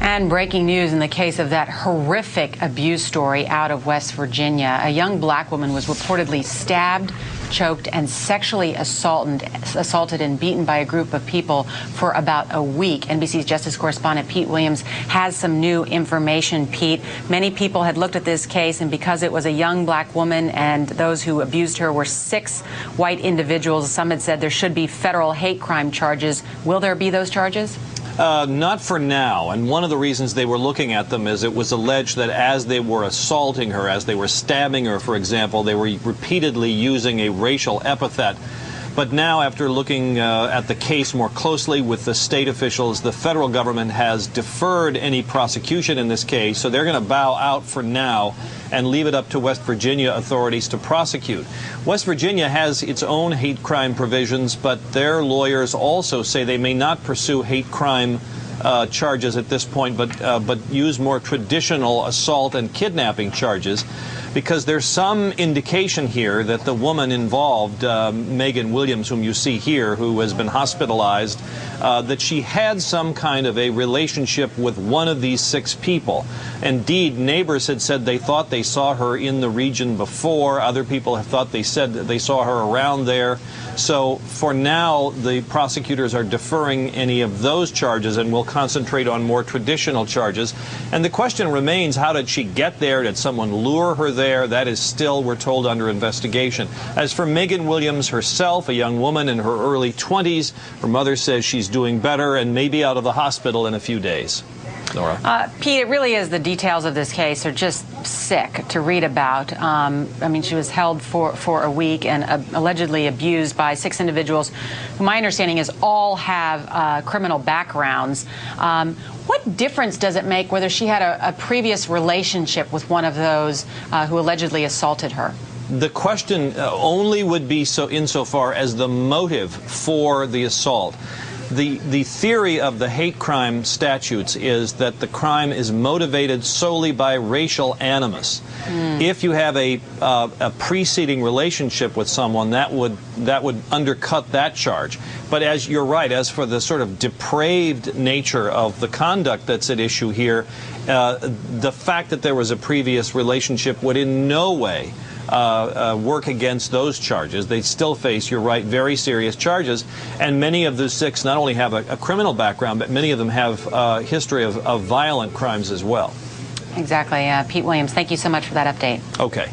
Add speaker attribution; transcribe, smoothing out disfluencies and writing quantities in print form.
Speaker 1: And breaking news in the case of that horrific abuse story out of West Virginia. A young black woman was reportedly stabbed, choked, and sexually assaulted and beaten by a group of people for about a week. NBC's Justice correspondent Pete Williams has some new information. Pete, many people had looked at this case, and because it was a young black woman and those who abused her were 6 white individuals, some had said there should be federal hate crime charges. Will there be those charges?
Speaker 2: Not for now, and one of the reasons they were looking at them is it was alleged that as they were assaulting her, as they were stabbing her, for example, they were repeatedly using a racial epithet. But now, after looking at the case more closely with the state officials, the federal government has deferred any prosecution in this case, so they're going to bow out for now and leave it up to West Virginia authorities to prosecute. West Virginia has its own hate crime provisions, but their lawyers also say they may not pursue hate crime charges at this point, but use more traditional assault and kidnapping charges, because there's some indication here that the woman involved, Megan Williams, whom you see here, who has been hospitalized, that she had some kind of a relationship with one of these 6 people. Indeed, neighbors had said they thought they saw her in the region before. Other people have thought they said that they saw her around there. So for now, the prosecutors are deferring any of those charges and will concentrate on more traditional charges. And the question remains, how did she get there? Did someone lure her there? That is still, we're told, under investigation. As for Megan Williams herself, a young woman in her early 20s, her mother says she's doing better and may be out of the hospital in a few days. Nora.
Speaker 1: Pete, it really is, the details of this case are just sick to read about. I mean, she was held for a week and allegedly abused by 6 individuals who, my understanding is, all have criminal backgrounds. What difference does it make whether she had a previous relationship with one of those who allegedly assaulted her?
Speaker 2: The question only would be so insofar as the motive for the assault. The theory of the hate crime statutes is that the crime is motivated solely by racial animus. If you have a preceding relationship with someone, that would undercut that charge. But as you're right, as for the sort of depraved nature of the conduct that's at issue here, the fact that there was a previous relationship would in no way work against those charges. They still face, you're right, very serious charges. And many of the 6 not only have a criminal background, but many of them have a history of violent crimes as well.
Speaker 1: Exactly. Pete Williams, thank you so much for that update.
Speaker 2: Okay.